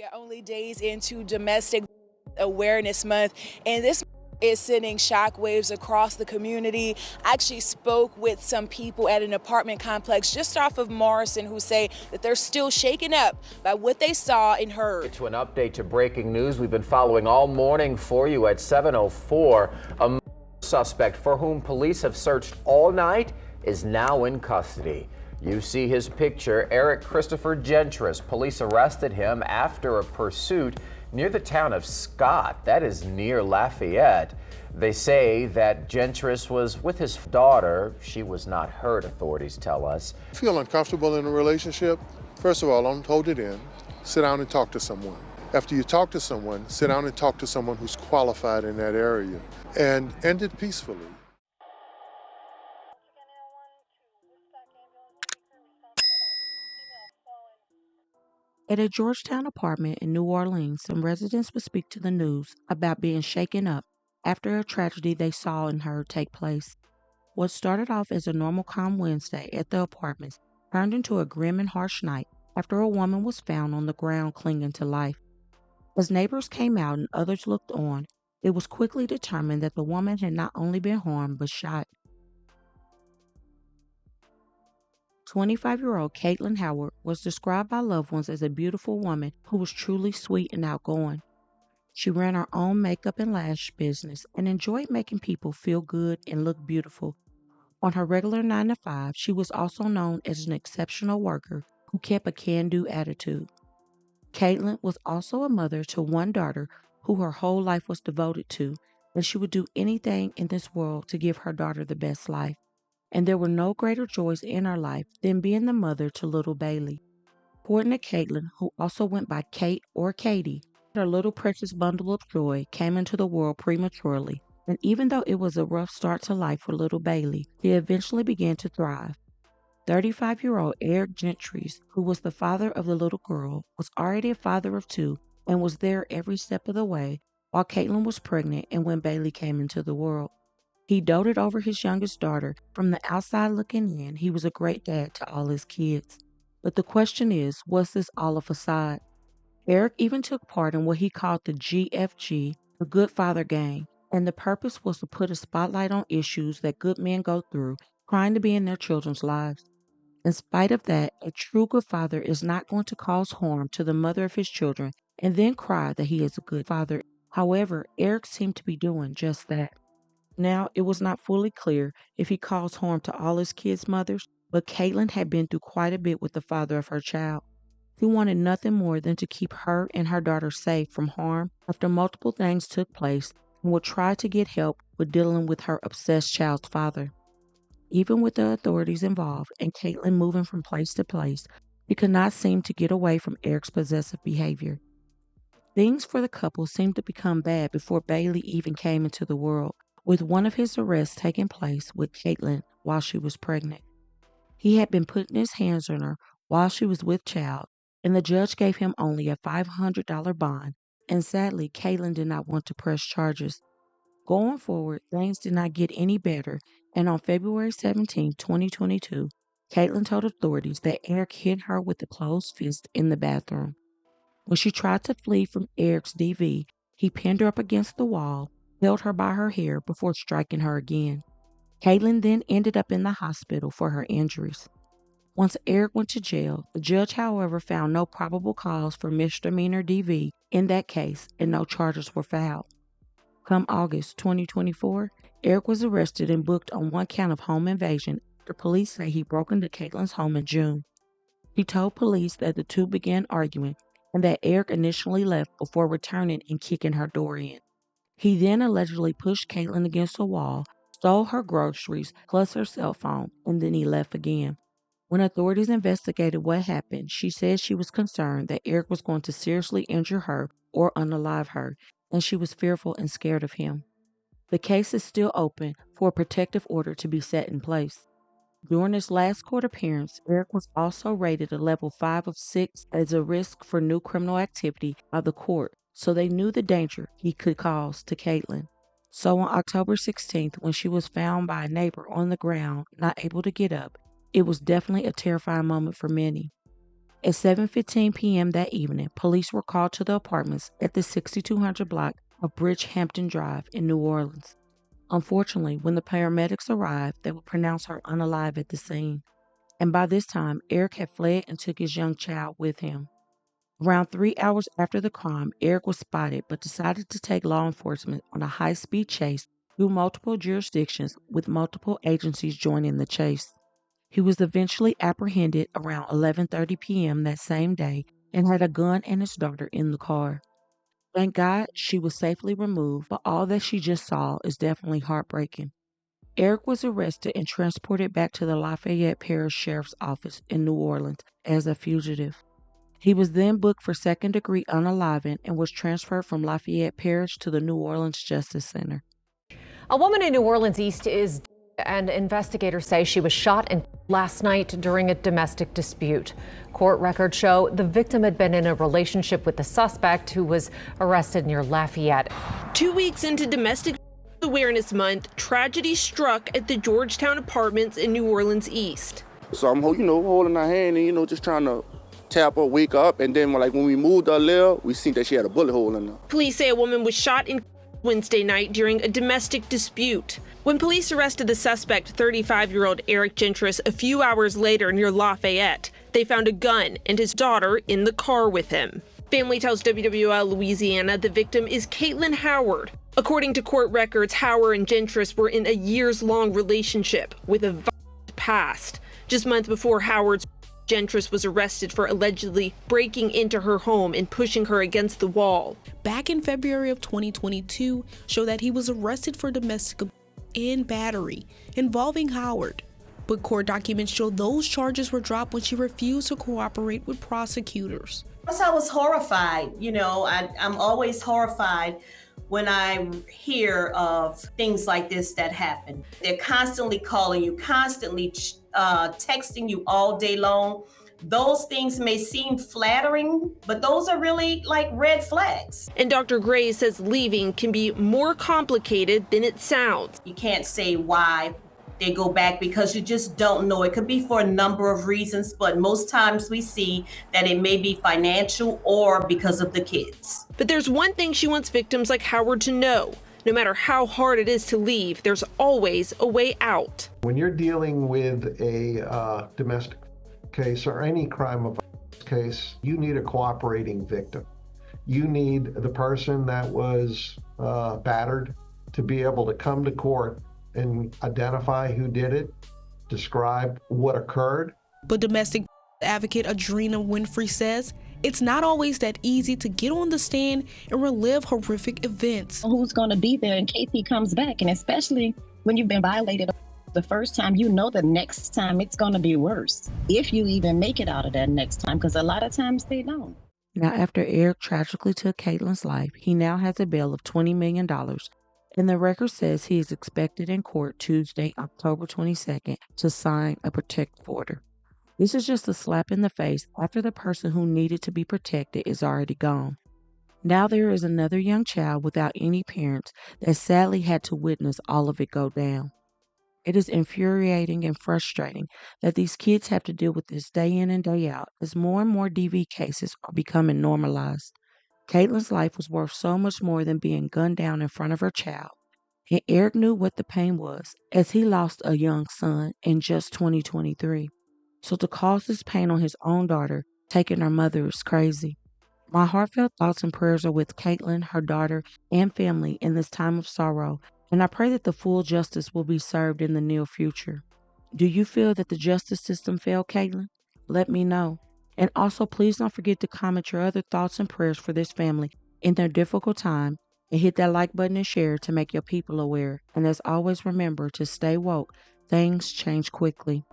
We are only days into Domestic Awareness Month, and this is sending shockwaves across the community. I actually spoke with some people at an apartment complex just off of Morrison who say that they're still shaken up by what they saw and heard. To an update to breaking news we've been following all morning for you at 7:04. A suspect for whom police have searched all night is now in custody. You see his picture, Eric Christopher Gentris. Police arrested him after a pursuit near the town of Scott. That is near Lafayette. They say that Gentris was with his daughter. She was not hurt, authorities tell us. Feel uncomfortable in a relationship? First of all, don't hold it in. Sit down and talk to someone. After you talk to someone, sit down and talk to someone who's qualified in that area and end it peacefully. At a Georgetown apartment in New Orleans, some residents would speak to the news about being shaken up after a tragedy they saw and heard take place. What started off as a normal calm Wednesday at the apartments turned into a grim and harsh night after a woman was found on the ground clinging to life. As neighbors came out and others looked on, it was quickly determined that the woman had not only been harmed but shot. 25-year-old Katelyn Howard was described by loved ones as a beautiful woman who was truly sweet and outgoing. She ran her own makeup and lash business and enjoyed making people feel good and look beautiful. On her regular 9-to-5, she was also known as an exceptional worker who kept a can-do attitude. Katelyn was also a mother to one daughter who her whole life was devoted to, and she would do anything in this world to give her daughter the best life. And there were no greater joys in her life than being the mother to little Bailey. According to Katelyn, who also went by Kate or Katie, her little precious bundle of joy came into the world prematurely, and even though it was a rough start to life for little Bailey, she eventually began to thrive. 35-year-old Eric Gentris, who was the father of the little girl, was already a father of two and was there every step of the way while Katelyn was pregnant and when Bailey came into the world. He doted over his youngest daughter. From the outside looking in, he was a great dad to all his kids. But the question is, was this all a facade? Eric even took part in what he called the GFG, the Good Father Gang, and the purpose was to put a spotlight on issues that good men go through, trying to be in their children's lives. In spite of that, a true good father is not going to cause harm to the mother of his children and then cry that he is a good father. However, Eric seemed to be doing just that. Now, it was not fully clear if he caused harm to all his kids' mothers, but Katelyn had been through quite a bit with the father of her child. He wanted nothing more than to keep her and her daughter safe from harm after multiple things took place and would try to get help with dealing with her obsessed child's father. Even with the authorities involved and Katelyn moving from place to place, she could not seem to get away from Eric's possessive behavior. Things for the couple seemed to become bad before Bailey even came into the world, with one of his arrests taking place with Katelyn while she was pregnant. He had been putting his hands on her while she was with child, and the judge gave him only a $500 bond, and sadly, Katelyn did not want to press charges. Going forward, things did not get any better, and on February 17, 2022, Katelyn told authorities that Eric hit her with a closed fist in the bathroom. When she tried to flee from Eric's DV, he pinned her up against the wall, held her by her hair before striking her again. Katelyn then ended up in the hospital for her injuries. Once Eric went to jail, the judge, however, found no probable cause for misdemeanor DV in that case, and no charges were filed. Come August 2024, Eric was arrested and booked on one count of home invasion after police say he broke into Katelyn's home in June. He told police that the two began arguing and that Eric initially left before returning and kicking her door in. He then allegedly pushed Katelyn against a wall, stole her groceries plus her cell phone, and then he left again. When authorities investigated what happened, she said she was concerned that Eric was going to seriously injure her or unalive her, and she was fearful and scared of him. The case is still open for a protective order to be set in place. During his last court appearance, Eric was also rated a level 5 of 6 as a risk for new criminal activity by the court, so they knew the danger he could cause to Katelyn. So on October 16th, when she was found by a neighbor on the ground, not able to get up, it was definitely a terrifying moment for many. At 7:15 p.m. that evening, police were called to the apartments at the 6200 block of Bridgehampton Drive in New Orleans. Unfortunately, when the paramedics arrived, they would pronounce her unalive at the scene. And by this time, Eric had fled and took his young child with him. Around 3 hours after the crime, Eric was spotted but decided to take law enforcement on a high-speed chase through multiple jurisdictions, with multiple agencies joining the chase. He was eventually apprehended around 11:30 p.m. that same day and had a gun and his daughter in the car. Thank God she was safely removed, but all that she just saw is definitely heartbreaking. Eric was arrested and transported back to the Lafayette Parish Sheriff's Office in New Orleans as a fugitive. He was then booked for second-degree unaliving and was transferred from Lafayette Parish to the New Orleans Justice Center. A woman in New Orleans East is dead, and investigators say she was shot and killed last night during a domestic dispute. Court records show the victim had been in a relationship with the suspect, who was arrested near Lafayette. 2 weeks into Domestic Awareness Month, tragedy struck at the Georgetown apartments in New Orleans East. So I'm, holding her hand and, just trying to tap her, wake up. And then when we moved her leg, we seen that she had a bullet hole in her. Police say a woman was shot in Wednesday night during a domestic dispute. When police arrested the suspect, 35-year-old Eric Gentris, a few hours later near Lafayette, they found a gun and his daughter in the car with him. Family tells WWL Louisiana the victim is Katelyn Howard. According to court records, Howard and Gentris were in a years-long relationship with a violent past. Just months before Howard's, Gentris was arrested for allegedly breaking into her home and pushing her against the wall. Back in February of 2022, showed that he was arrested for domestic abuse and battery involving Howard. But court documents show those charges were dropped when she refused to cooperate with prosecutors. I was horrified. I'm always horrified when I hear of things like this that happen. They're constantly calling you, constantly texting you all day long. Those things may seem flattering, but those are really like red flags. And Dr. Gray says leaving can be more complicated than it sounds. You can't say why they go back because you just don't know. It could be for a number of reasons, but most times we see that it may be financial or because of the kids. But there's one thing she wants victims like Howard to know. No matter how hard it is to leave, there's always a way out. When you're dealing with a domestic case or any crime of case, you need a cooperating victim. You need the person that was battered to be able to come to court and identify who did it, describe what occurred. But domestic advocate Adrena Winfrey says it's not always that easy to get on the stand and relive horrific events. Who's going to be there in case he comes back? And especially when you've been violated the first time, the next time it's going to be worse. If you even make it out of that next time, because a lot of times they don't. Now, after Eric tragically took Katelyn's life, he now has a bail of $20 million. And the record says he is expected in court Tuesday, October 22nd, to sign a protective order. This is just a slap in the face after the person who needed to be protected is already gone. Now there is another young child without any parents that sadly had to witness all of it go down. It is infuriating and frustrating that these kids have to deal with this day in and day out as more and more DV cases are becoming normalized. Katelyn's life was worth so much more than being gunned down in front of her child. And Eric knew what the pain was, as he lost a young son in just 2023. So to cause this pain on his own daughter, taking her mother, is crazy. My heartfelt thoughts and prayers are with Katelyn, her daughter, and family in this time of sorrow, and I pray that the full justice will be served in the near future. Do you feel that the justice system failed Katelyn? Let me know. And also, please don't forget to comment your other thoughts and prayers for this family in their difficult time, and hit that like button and share to make your people aware. And as always, remember to stay woke. Things change quickly.